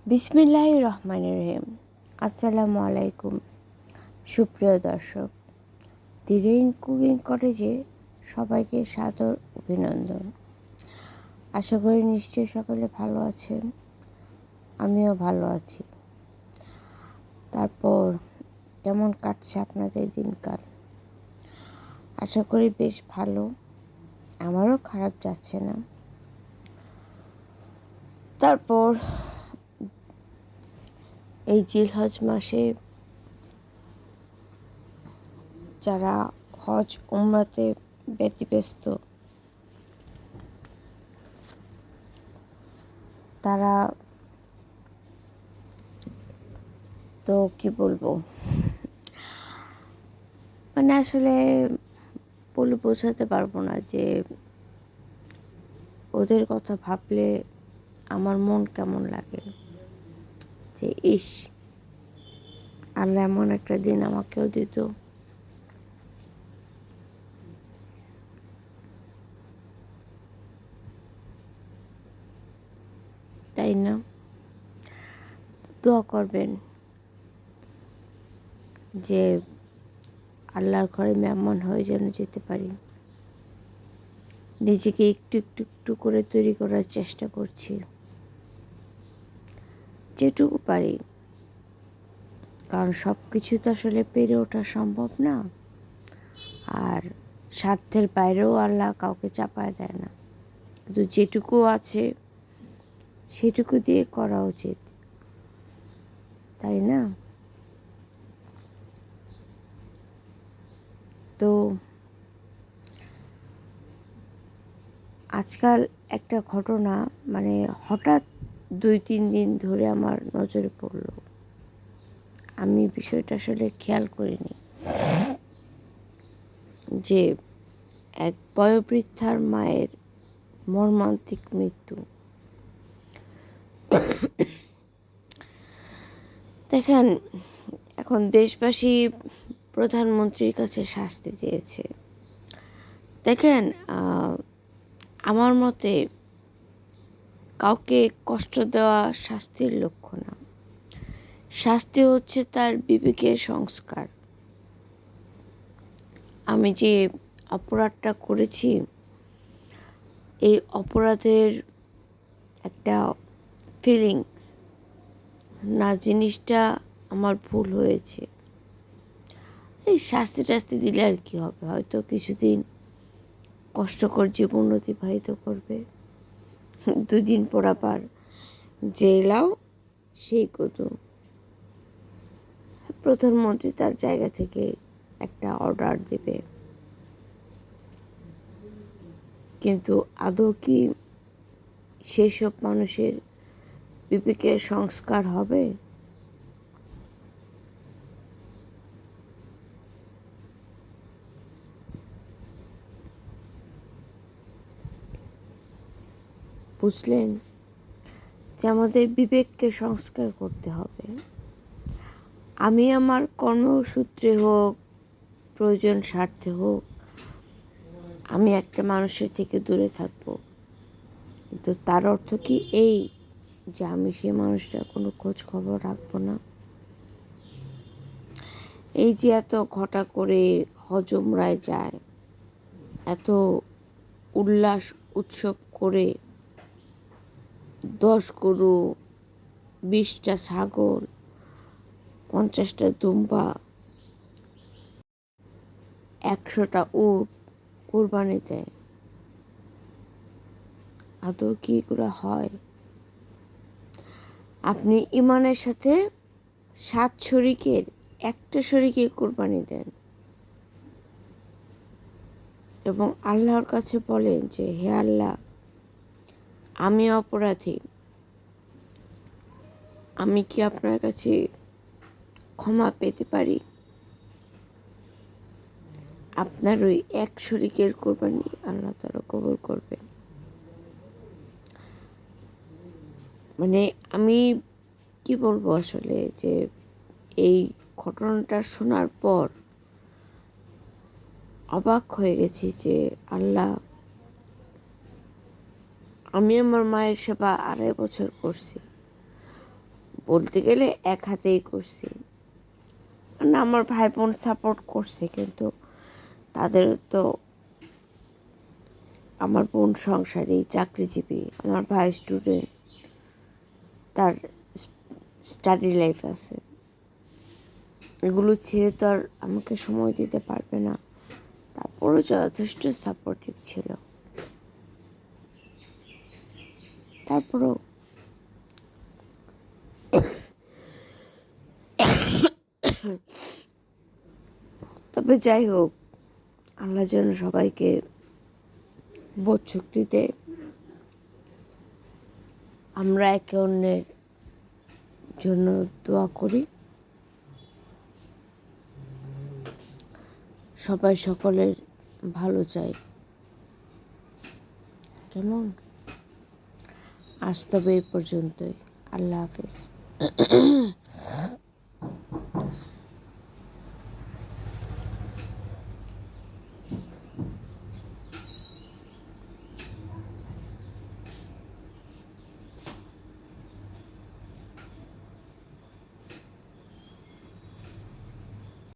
বিসমিল্লাহির রহমানির রহিম। আসসালামু আলাইকুম সুপ্রিয় দর্শক, দি রেইন কুকিং কটেজে সবাইকে সাদর অভিনন্দন। আশা করি নিশ্চয়ই সকলে ভালো আছেন, আমিও ভালো আছি। তারপর কেমন কাটছে আপনাদের দিনকাল? আশা করি বেশ ভালো, আমারও খারাপ যাচ্ছে না। তারপর এই জিলহজ মাসে যারা হজ উমরাতে ব্যতিব্যস্ত, তারা তো কি বলবো, মানে আসলে বলে বোঝাতে পারবো না যে ওদের কথা ভাবলে আমার মন কেমন লাগে। যে ইস, আল্লাহ এমন একটা দিন আমাকেও দিত। তাই না? দোয়া করবেন যে আল্লাহর ঘরে মেহমান হয়ে যেন যেতে পারি। নিজেকে একটু একটু একটু করে তৈরি করার চেষ্টা করছি, যেটুকু পারি। কারণ সব কিছু তো আসলে পেরে ওঠা সম্ভব না, আর স্বার্থের বাইরেও আল্লাহ কাউকে চাপায় দেয় না। কিন্তু যেটুকু আছে সেটুকু দিয়ে করা উচিত, তাই না? তো আজকাল একটা ঘটনা, মানে হঠাৎ 2-3 দিন ধরে আমার নজরে পড়লো। আমি বিষয়টা আসলে খেয়াল করিনি যে এক বয়োবৃদ্ধার মায়ের মর্মান্তিক মৃত্যু। দেখেন, এখন দেশবাসী প্রধানমন্ত্রীর কাছে শাস্তি চেয়েছে। দেখেন, আমার মতে কাউকে কষ্ট দেওয়া শাস্তির লক্ষ্য না। শাস্তি হচ্ছে তার বিবেকের সংস্কার। আমি যে অপরাধটা করেছি, এই অপরাধের একটা ফিলিংস না, জিনিসটা আমার ভুল হয়েছে। এই শাস্তি টাস্তি দিলে আর কি হবে? হয়তো কিছুদিন কষ্টকর জীবন অতিবাহিত করবে, 2 দিন পর আবার জেলাও সেই কত। প্রধানমন্ত্রী তার জায়গা থেকে একটা অর্ডার দেবে, কিন্তু আদৌ কি সেসব মানুষের বিবেকের সংস্কার হবে? বুঝলেন যে আমাদের বিবেককে সংস্কার করতে হবে। আমি আমার কর্মসূত্রে হোক, প্রয়োজন স্বার্থে হোক, আমি একটা মানুষের থেকে দূরে থাকবো, কিন্তু তার অর্থ কি এই যে আমি সেই মানুষটার কোনো খোঁজ খবর রাখবো না? এই যে এত ঘটা করে হজ উমরায় যায়, এত উল্লাস উৎসব করে 10 গরু, 20টা ছাগল, 50টা দুম্বা, 100টা উট কোরবানি দেয়, আদৌ কি এগুলো হয়? আপনি ইমানের সাথে 7 শরীকের একটা শরীকে কোরবানি দেন এবং আল্লাহর কাছে বলেন যে হে আল্লাহ, আমি অপরাধী, আমি কি আপনার কাছে ক্ষমা পেতে পারি? আপনার ওই 1 শরীকের কোরবানি আল্লাহ তাআলা কবুল করবেন। মানে আমি কি বলবো আসলে, যে এই ঘটনাটা শোনার পর অবাক হয়ে গেছি যে আল্লাহ, আমি আমার মায়ের সেবা 2.5 বছর করছি, বলতে গেলে এক হাতেই করছি। না, আমার ভাই বোন সাপোর্ট করছে, কিন্তু তাদের তো, আমার বোন সংসারী, চাকরিজীবী, আমার ভাই স্টুডেন্ট, তার স্টাডি লাইফ আছে, এগুলো ছেড়ে তো আর আমাকে সময় দিতে পারবে না। তারপরও যথেষ্ট সাপোর্টিভ ছিল। তারপরও তবে যাই হোক, আল্লাহ যেন সবাইকে বোধ শক্তি দেয়। আমরা একে অন্যের জন্য দোয়া করি, সবাই সকলের ভালো চাই। কেমন? আজ তবে এই পর্যন্তই। আল্লাহ হাফেজ।